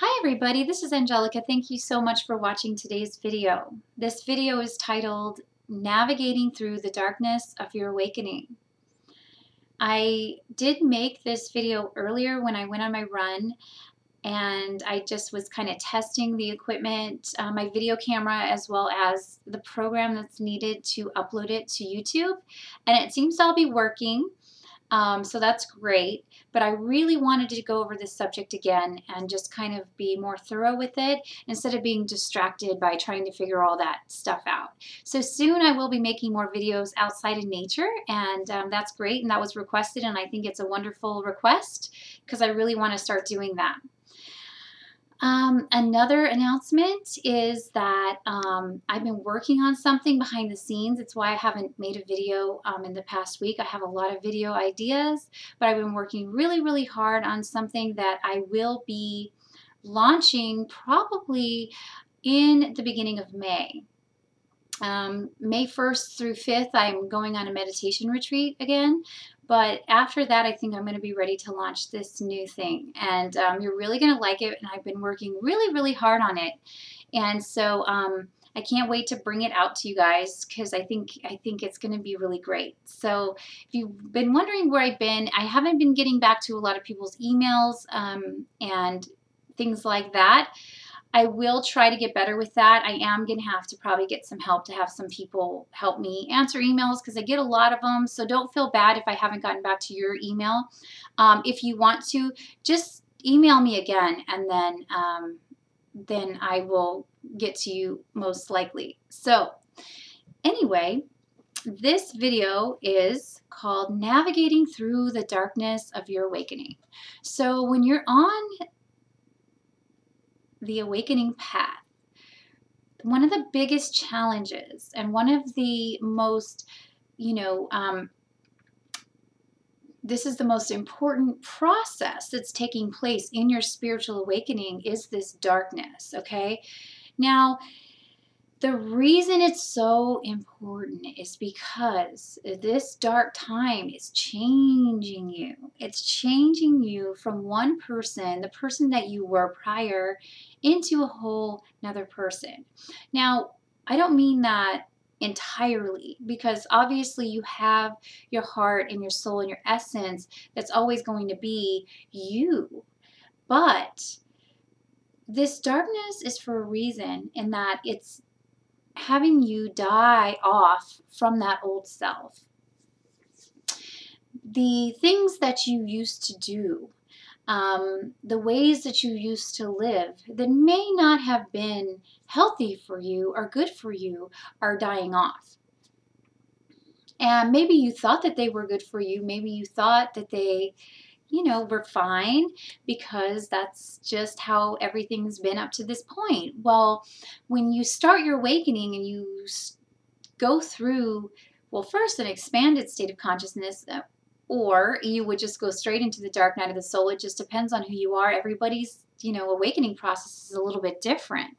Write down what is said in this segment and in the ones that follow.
Hi everybody, this is Angelica. Thank you so much for watching today's video. This video is titled Navigating Through the Darkness of Your Awakening. I did make this video earlier when I went on my run, and I just was kind of testing the equipment, my video camera, as well as the program that's needed to upload it to YouTube, and it seems to all be working. So that's great, but I really wanted to go over this subject again and just kind of be more thorough with it instead of being distracted by trying to figure all that stuff out. So soon I will be making more videos outside in nature, and that's great, and that was requested, and I think it's a wonderful request because I really want to start doing that. Another announcement is that I've been working on something behind the scenes. It's why I haven't made a video in the past week. I have a lot of video ideas, but I've been working really hard on something that I will be launching probably in the beginning of May. May 1st through 5th, I'm going on a meditation retreat again. But after that, I think I'm going to be ready to launch this new thing. And you're really going to like it. And I've been working really hard on it. And so I can't wait to bring it out to you guys because I think it's going to be really great. So if you've been wondering where I've been, I haven't been getting back to a lot of people's emails and things like that. I will try to get better with that. I am going to have to probably get some help to have some people help me answer emails because I get a lot of them. So don't feel bad if I haven't gotten back to your email. If you want to, just email me again, and then I will get to you most likely. So anyway, this video is called Navigating Through the Darkness of Your Awakening. So when you're on the awakening path, one of the biggest challenges and one of the most, this is the most important process that's taking place in your spiritual awakening is this darkness, okay? Now, the reason it's so important is because this dark time is changing you. It's changing you from one person, the person that you were prior, into a whole another person. Now, I don't mean that entirely, because obviously you have your heart and your soul and your essence that's always going to be you. But this darkness is for a reason, in that it's having you die off from that old self. The things that you used to do, the ways that you used to live that may not have been healthy for you or good for you are dying off. And maybe you thought that they were good for you. Maybe you thought that they we're fine because that's just how everything's been up to this point. Well, when you start your awakening and you go through, well, first an expanded state of consciousness, or you would just go straight into the dark night of the soul. It just depends on who you are. Everybody's, awakening process is a little bit different.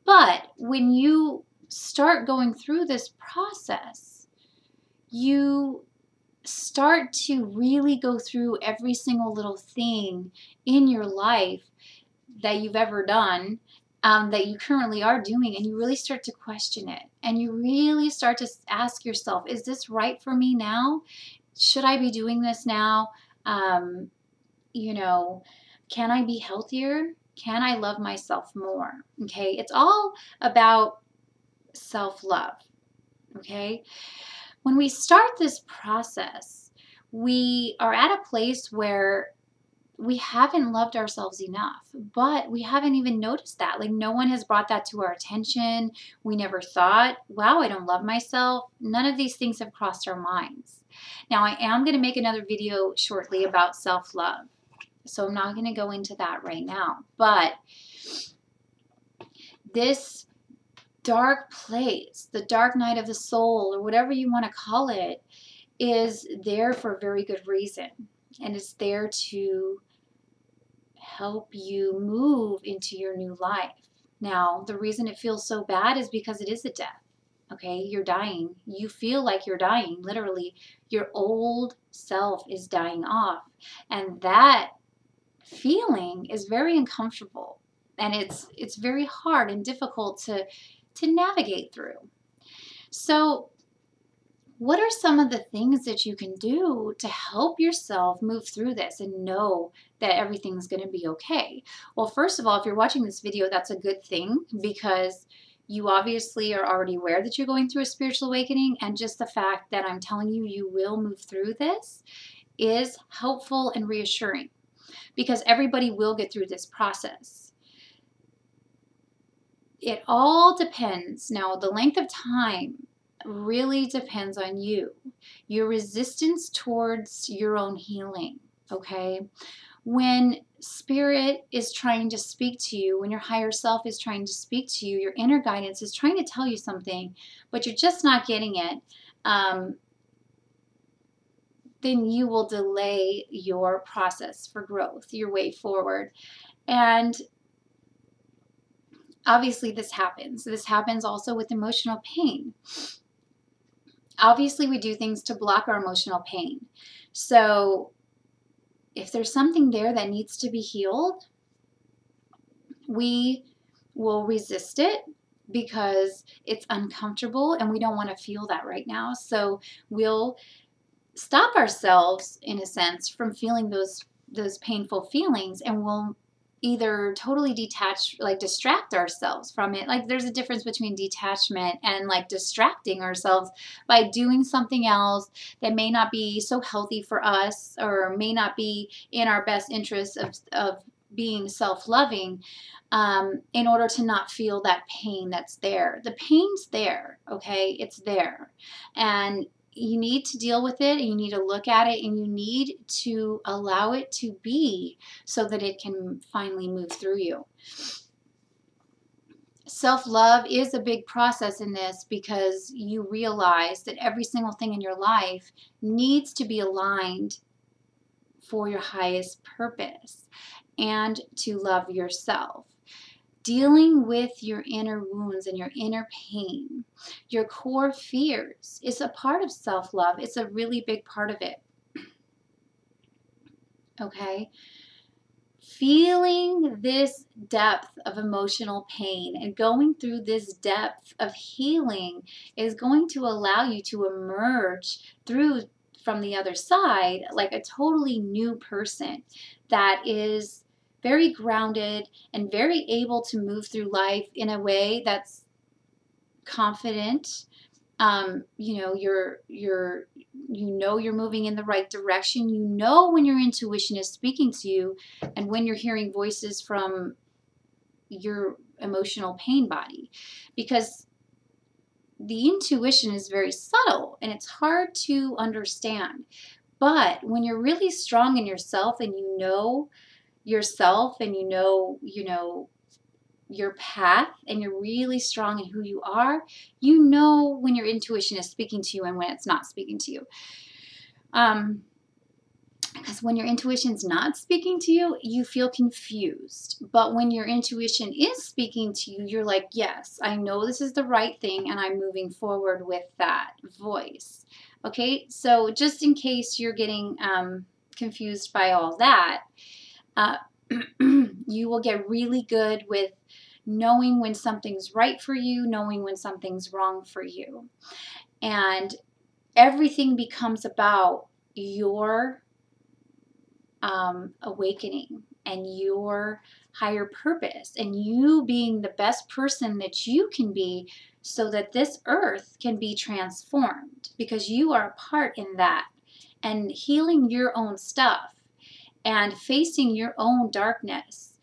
But when you start going through this process, you start to really go through every single little thing in your life that you've ever done, that you currently are doing, and you really start to question it. And you really start to ask yourself, is this right for me now? Should I be doing this now? Can I be healthier? Can I love myself more? Okay, it's all about self-love, okay? When we start this process, we are at a place where we haven't loved ourselves enough, but we haven't even noticed that. Like, no one has brought that to our attention. We never thought, wow, I don't love myself. None of these things have crossed our minds. Now, I am going to make another video shortly about self-love, so I'm not going to go into that right now. But this dark place, the dark night of the soul, or whatever you want to call it, is there for a very good reason. And it's there to help you move into your new life. Now, the reason it feels so bad is because it is a death. Okay, you're dying. You feel like you're dying. Literally, your old self is dying off. And that feeling is very uncomfortable, and it's very hard and difficult to navigate through. So what are some of the things that you can do to help yourself move through this and know that everything's going to be okay? Well, first of all, if you're watching this video, that's a good thing, because you obviously are already aware that you're going through a spiritual awakening, and just the fact that I'm telling you you will move through this is helpful and reassuring, because everybody will get through this process. It all depends. Now, the length of time really depends on you, your resistance towards your own healing, okay? When spirit is trying to speak to you, when your higher self is trying to speak to you, your inner guidance is trying to tell you something, but you're just not getting it, then you will delay your process for growth, your way forward. And obviously this happens. This happens also with emotional pain. Obviously we do things to block our emotional pain. So if there's something there that needs to be healed, we will resist it because it's uncomfortable and we don't want to feel that right now. So we'll stop ourselves, in a sense, from feeling those painful feelings, and we'll either totally detach, like distract ourselves from it. Like there's a difference between detachment and like distracting ourselves by doing something else that may not be so healthy for us, or may not be in our best interest of being self-loving, in order to not feel that pain that's there. The pain's there, okay? It's there. And you need to deal with it, and you need to look at it, and you need to allow it to be so that it can finally move through you. Self-love is a big process in this, because you realize that every single thing in your life needs to be aligned for your highest purpose and to love yourself. Dealing with your inner wounds and your inner pain, your core fears, is a part of self-love. It's a really big part of it. Okay? Feeling this depth of emotional pain and going through this depth of healing is going to allow you to emerge from the other side like a totally new person that is very grounded and very able to move through life in a way that's confident. You know, you're moving in the right direction. You know when your intuition is speaking to you, and when you're hearing voices from your emotional pain body, because the intuition is very subtle and it's hard to understand. But when you're really strong in yourself, and you know yourself, and you know your path, and you're really strong in who you are, you know when your intuition is speaking to you and when it's not speaking to you. Because when your intuition's not speaking to you, you feel confused. But when your intuition is speaking to you, you're like, yes, I know this is the right thing, and I'm moving forward with that voice. Okay, so just in case you're getting confused by all that, you will get really good with knowing when something's right for you, knowing when something's wrong for you. And everything becomes about your awakening and your higher purpose, and you being the best person that you can be, so that this earth can be transformed, because you are a part in that, and healing your own stuff and facing your own darkness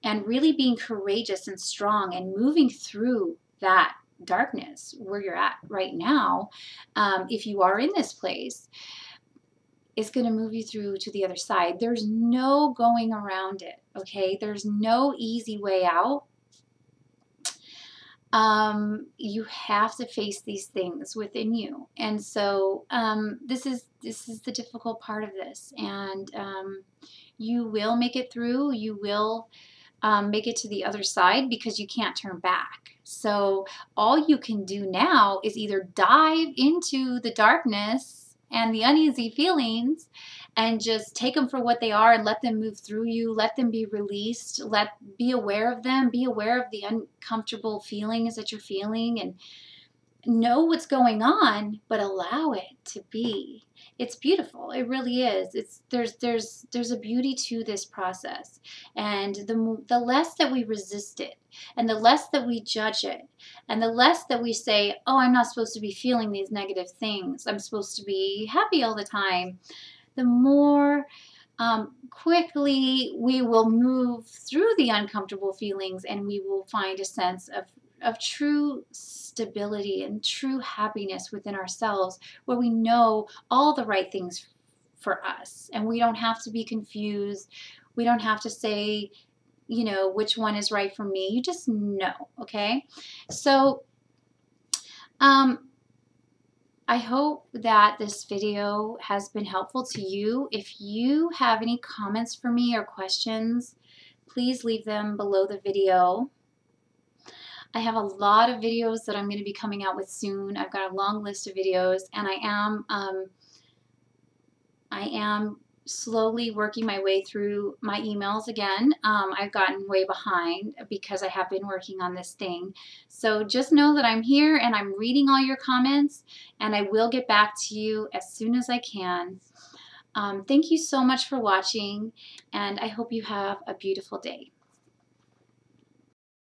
and really being courageous and strong and moving through that darkness where you're at right now, if you are in this place, is going to move you through to the other side. There's no going around it, okay? There's no easy way out. You have to face these things within you. And so this is the difficult part of this. And you will make it through. You will make it to the other side, because you can't turn back. So all you can do now is either dive into the darkness and the uneasy feelings and just take them for what they are and let them move through you, let them be released, be aware of them, be aware of the uncomfortable feelings that you're feeling, and know what's going on, but allow it to be. It's beautiful. It really is. There's a beauty to this process, and the less that we resist it, and the less that we judge it, and the less that we say, "Oh, I'm not supposed to be feeling these negative things. I'm supposed to be happy all the time," the more quickly we will move through the uncomfortable feelings, and we will find a sense of true stability and true happiness within ourselves, where we know all the right things for us, and we don't have to be confused. We don't have to say, which one is right for me. You just know, okay? So I hope that this video has been helpful to you. If you have any comments for me or questions, please leave them below the video. I have a lot of videos that I'm going to be coming out with soon. I've got a long list of videos, and I am slowly working my way through my emails again. I've gotten way behind because I have been working on this thing. So just know that I'm here and I'm reading all your comments, and I will get back to you as soon as I can. Thank you so much for watching, and I hope you have a beautiful day.